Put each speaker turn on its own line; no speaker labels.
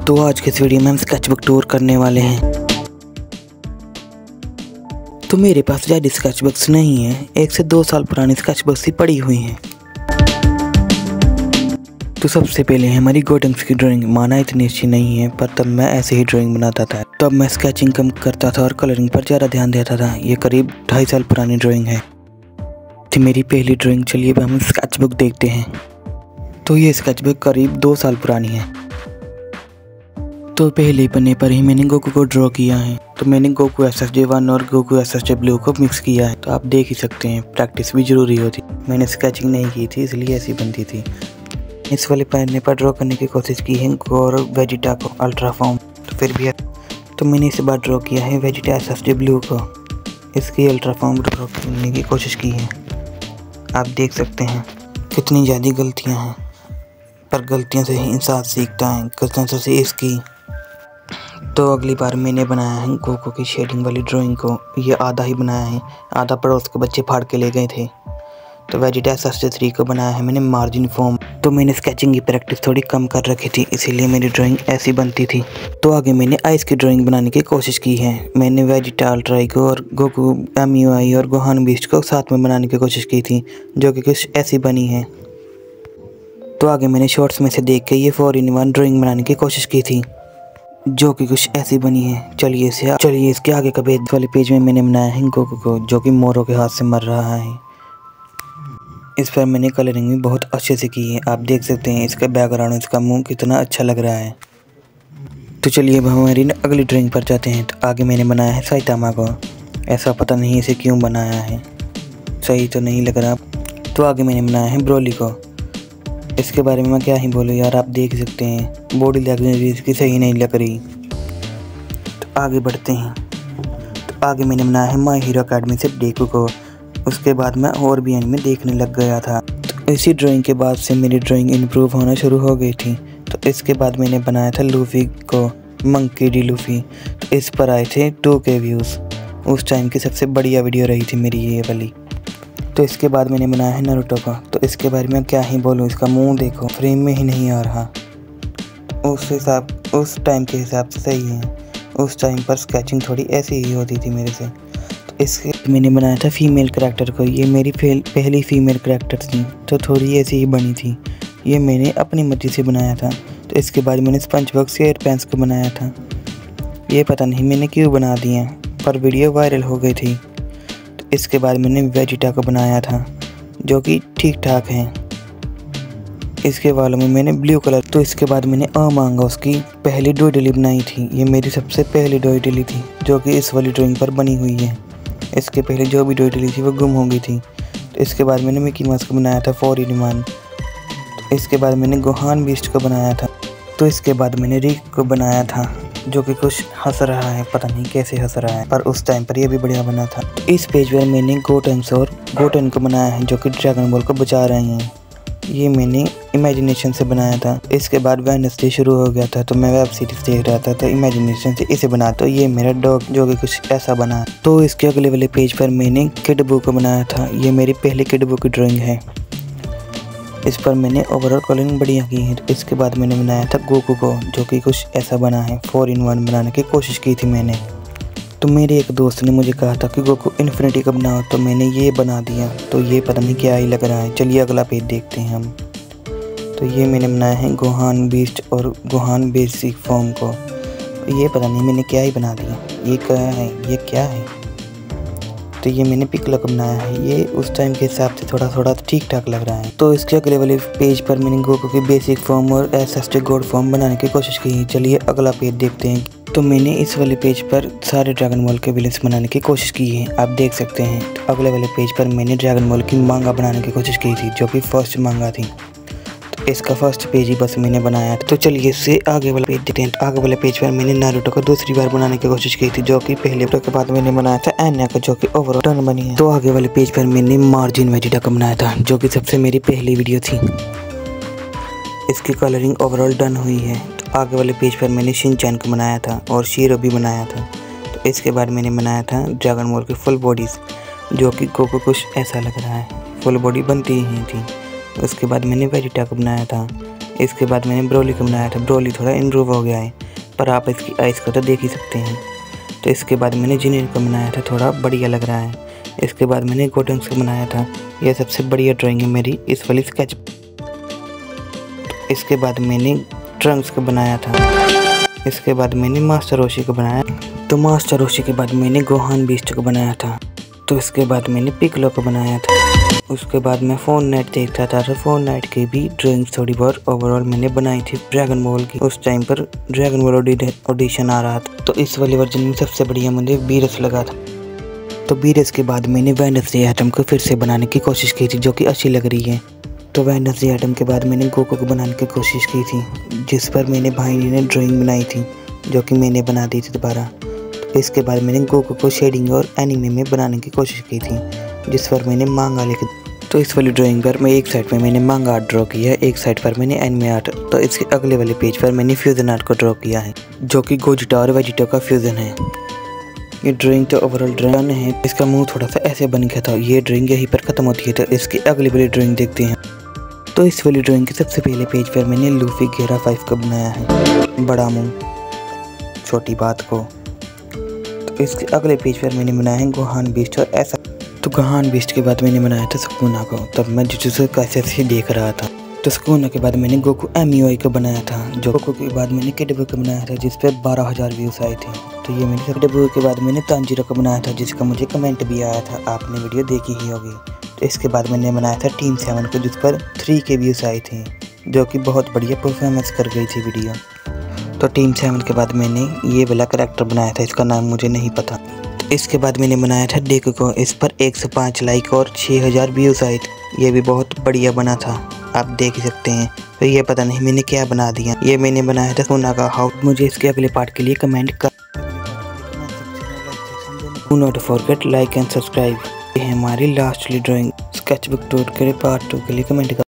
तो आज के इस वीडियो में हम स्केचबुक टूर करने वाले हैं। तो मेरे पास ज़्यादा स्केचबुक्स नहीं है, 1 से 2 साल पुरानी स्केचबुक्स ही पड़ी हुई हैं। तो सबसे पहले है हमारी गोटेंक्स की ड्राइंग। माना इतनी अच्छी नहीं है, पर तब मैं ऐसे ही ड्राइंग बनाता था। तब मैं स्केचिंग कम करता था और कलरिंग पर ज़्यादा ध्यान देता था। ये करीब 2.5 साल पुरानी ड्राइंग है। थी मेरी पहली ड्राइंग। चलिए अब हम स्केचबुक देखते हैं। तो ये स्केचबुक करीब 2 साल पुरानी है। तो पहले पन्ने पर ही मैंने गोकू को ड्रॉ किया है। तो मैंने गोकू SSJ1 और गोकू SSJ ब्लू को मिक्स किया है। तो आप देख ही सकते हैं, प्रैक्टिस भी ज़रूरी होती। मैंने स्केचिंग नहीं की थी, इसलिए ऐसी बनती थी। इस वाले पन्ने पर ड्रॉ करने की कोशिश की है गौर वेजिटा को अल्ट्रा फॉर्म। तो फिर भी तो मैंने इस बार ड्रॉ किया है वेजिटा SSJ ब्लू को। इसकी अल्ट्रा फॉर्म ड्रॉ करने की कोशिश की है। आप देख सकते हैं कितनी ज़्यादा गलतियाँ हैं, पर गलतियों से ही इंसान सीखता है। गलतियों से इसकी। तो अगली बार मैंने बनाया है गोकू की शेडिंग वाली ड्राइंग को। ये आधा ही बनाया है, आधा पड़ोस के बच्चे फाड़ के ले गए थे। तो वेजिटा SSJ3 को बनाया है मैंने मार्जिन फॉर्म। तो मैंने स्केचिंग की प्रैक्टिस थोड़ी कम कर रखी थी, इसीलिए मेरी ड्राइंग ऐसी बनती थी। तो आगे मैंने आइस की ड्राइंग बनाने की कोशिश की है। मैंने वेजिटा अल्ट्राई को और गोकू MUI और गोहान बीस्ट को साथ में बनाने की कोशिश की थी, जो कि कुछ ऐसी बनी है। तो आगे मैंने शॉर्ट्स में से देख के ये 4-in-1 ड्राइंग बनाने की कोशिश की थी, जो कि कुछ ऐसी बनी है। चलिए इसके आगे का पेज वाले पेज में मैंने बनाया है गोकू को, जो कि मोरों के हाथ से मर रहा है। इस पर मैंने कलरिंग भी बहुत अच्छे से की है। आप देख सकते हैं इसका बैकग्राउंड, इसका मुंह कितना अच्छा लग रहा है। तो चलिए अब हमारी अगली ड्राइंग पर जाते हैं। तो आगे मैंने बनाया है साइतामा को। ऐसा पता नहीं इसे क्यों बनाया है, सही तो नहीं लग रहा। तो आगे मैंने बनाया है ब्रोली को। इसके बारे में मैं क्या ही बोलूँ यार, आप देख सकते हैं बॉडी लैंग्वेज इसकी सही नहीं लग रही। तो आगे बढ़ते हैं। तो आगे मैंने बनाया है माय हीरो अकेडमी से डेकू को। उसके बाद मैं और भी एनिमे देखने लग गया था। तो इसी ड्राइंग के बाद से मेरी ड्राइंग इम्प्रूव होना शुरू हो गई थी। तो इसके बाद मैंने बनाया था लूफी को, मंकी डी लूफी। तो इस पर आए थे 2K व्यूज़। उस टाइम की सबसे बढ़िया वीडियो रही थी मेरी ये वाली। तो इसके बाद मैंने बनाया है नारुतो का। तो इसके बारे में क्या ही बोलूँ, इसका मुंह देखो, फ्रेम में ही नहीं आ रहा। उस टाइम के हिसाब से सही है। उस टाइम पर स्केचिंग थोड़ी ऐसी ही होती थी मेरे से। तो इसके मैंने बनाया था फीमेल करैक्टर को। ये मेरी पहली फीमेल करैक्टर थी, तो थोड़ी ऐसी ही बनी थी। ये मैंने अपनी मर्जी से बनाया था। तो इसके बाद मैंने स्पंजबॉब स्क्वेयरपैंट्स को बनाया था। ये पता नहीं मैंने क्यों बना दिया, पर वीडियो वायरल हो गई थी। इसके बाद मैंने वेजिटा को बनाया था, जो कि ठीक ठाक है। इसके बालों में मैंने ब्लू कलर। तो इसके बाद मैंने मांगा उसकी पहली डोइडली बनाई थी। ये मेरी सबसे पहली डोइडली थी, जो कि इस वाली ड्राइंग पर बनी हुई है। इसके पहले जो भी डोइडली थी वो गुम हो गई थी। तो इसके बाद मैंने मिकी माउस को बनाया था 4-in-1। तो इसके बाद मैंने गोहान बीस्ट को बनाया था। तो इसके बाद मैंने रिक को बनाया था, जो कि कुछ हंस रहा है, पता नहीं कैसे हंस रहा है, पर उस टाइम पर यह भी बढ़िया बना था। तो इस पेज पर मैंने गोटेंस और गोटेन को बनाया है, जो कि ड्रैगन बॉल को बचा रहे हैं। ये मैंने इमेजिनेशन से बनाया था। इसके बाद वेडनेसडे शुरू हो गया था, तो मैं वेब सीरीज देख रहा था, तो इमेजिनेशन से इसे बना। तो ये मेरा डॉग, जो कि कुछ ऐसा बना। तो इसके अगले वाले पेज पर मैंने किड बू को बनाया था। ये मेरी पहली किड बू की ड्राइंग है। इस पर मैंने ओवरऑल कलरिंग बढ़िया की है। तो इसके बाद मैंने बनाया था गोकू को, जो कि कुछ ऐसा बना है। 4-in-1 बनाने की कोशिश की थी मैंने। तो मेरे एक दोस्त ने मुझे कहा था कि गोकू इन्फिनिटी का बनाओ, तो मैंने ये बना दिया। तो ये पता नहीं क्या ही लग रहा है। चलिए अगला पेज देखते हैं हम। तो ये मैंने बनाया है गोहान बीस्ट और गोहान बेसिक फॉर्म को। तो ये पता नहीं मैंने क्या ही बना दिया। ये क्या है, ये क्या है। तो ये मैंने पिकला को बनाया है। ये उस टाइम के हिसाब से थोड़ा ठीक ठाक लग रहा है। तो इसके अगले वाले पेज पर मैंने गोकू की बेसिक फॉर्म और SSJ गॉड फॉर्म बनाने की कोशिश की है। चलिए अगला पेज देखते हैं। तो मैंने इस वाले पेज पर सारे ड्रैगन बॉल के विलेंस बनाने की कोशिश की है, आप देख सकते हैं। तो अगले वाले पेज पर मैंने ड्रैगन बॉल की मांगा बनाने की कोशिश की थी, जो कि फर्स्ट मांगा थी। तो इसका फर्स्ट पेज ही बस मैंने बनाया था। तो चलिए इससे आगे वाला पेज देखते हैं। तो आगे वाले पेज पर मैंने नारुतो को दूसरी बार बनाने की कोशिश की थी, जो कि पहले के बाद मैंने बनाया था एन्या को, जो कि ओवरऑल डन बनी है। तो आगे वाले पेज पर मैंने मार्जिन वेजिटा को बनाया था, जो कि सबसे मेरी पहली वीडियो थी। इसकी कलरिंग ओवरऑल डन हुई है। तो आगे वाले पेज पर मैंने शिनचैन को बनाया था और शीरो भी बनाया था। तो इसके बाद मैंने बनाया था ड्रैगन बॉल की फुल बॉडीज़, जो कि गोकू कुछ ऐसा लग रहा है। फुल बॉडी बनती ही थी। उसके बाद मैंने वेजिटा को बनाया था। इसके बाद मैंने ब्रोली को बनाया था। ब्रोली थोड़ा इम्प्रूव हो गया है, पर आप इसकी आइज़ को तो देख ही सकते हैं। तो इसके बाद मैंने जिनेर को बनाया था, थोड़ा बढ़िया लग रहा है। इसके बाद मैंने गोटन्स को बनाया था। यह सबसे बढ़िया ड्राइंग है मेरी इस वाली स्केच। इसके बाद मैंने ट्रंक्स को बनाया था। इसके बाद मैंने मास्टर रोशी को बनाया। तो मास्टर रोशी के बाद मैंने गोहान बीस्ट को बनाया था। तो इसके बाद मैंने पिकलो को बनाया था। उसके बाद मैं फोन नाइट देखता था, तो फोन नाइट की भी ड्राइंग थोड़ी बहुत ओवरऑल मैंने बनाई थी ड्रैगन बॉल की। उस टाइम पर ड्रैगन बॉल ऑडिशन आ रहा था, तो इस वाले वर्जन में सबसे बढ़िया मुझे बीरस लगा था। तो बीरस के बाद मैंने वेडनेसडे आइटम को फिर से बनाने की कोशिश की थी, जो कि अच्छी लग रही है। तो वेडनेसडे आइटम के बाद मैंने गोकू को बनाने की कोशिश की थी, जिस पर मैंने भाई ने ड्राइंग बनाई थी, जो कि मैंने बना दी थी दोबारा। तो इसके बाद मैंने गोकू को शेडिंग और एनीमे में बनाने की कोशिश की थी, जिस पर मैंने मांगा लिखी। तो इस वाली ड्राइंग पर मैं एक साइड पर मैंने मांगा आर्ट ड्रॉ किया है, एक साइड पर मैंने एनीमे आर्ट। तो इसके अगले वाले पेज पर मैंने फ्यूजन आर्ट को ड्रॉ किया है, जो कि गोजिटा और वेजिटा का फ्यूजन है। ये ड्राइंग तो ओवरऑल ड्राइंग है। इसका मुंह थोड़ा सा ऐसे बन गया था। ये ड्राइंग यहीं पर ख़त्म होती है। तो इसकी अगली वाली ड्राइंग देखते हैं। तो इस वाली ड्राइंग के सबसे पहले पेज पर मैंने लूफी घेरा 5 को बनाया है, बड़ा मुंह छोटी बात को। तो इसके अगले पेज पर मैंने बनाया है गोहान बीस्ट और ऐसा। तो गोहान बीस्ट के बाद मैंने बनाया था सुकुना को। तब मैं जुजुत्सु काइसेन देख रहा था। तो सुकुना के बाद मैंने गोकू एमयूआई को बनाया था। जो गोकू के बाद मैंने किडबू को बनाया था, जिस पर 12,000 व्यूज़ आए थे। तो ये मैंने किडबू के बाद मैंने तांजीरो को बनाया था, जिसका मुझे कमेंट भी आया था, आपने वीडियो देखी ही होगी। तो इसके बाद मैंने बनाया था टीम 7 को, जिस पर 3 के व्यूज़ आए थे, जो कि बहुत बढ़िया परफॉर्मेंस कर गई थी वीडियो। तो टीम 7 के बाद मैंने ये वाला करैक्टर बनाया था, इसका नाम मुझे नहीं पता। तो इसके बाद मैंने बनाया था डेकू को। इस पर 105 लाइक और 6,000 व्यूज़ आए थे। ये भी बहुत बढ़िया बना था, आप देख ही सकते हैं। तो ये पता नहीं मैंने क्या बना दिया। ये मैंने बनाया था सोना का हाउस। मुझे इसके अगले पार्ट के लिए कमेंट कर। Do not forget like and subscribe. ये है हमारी लास्टली ड्राइंग। स्केचबुक टूर के लिए पार्ट 2 के लिए कमेंट कर।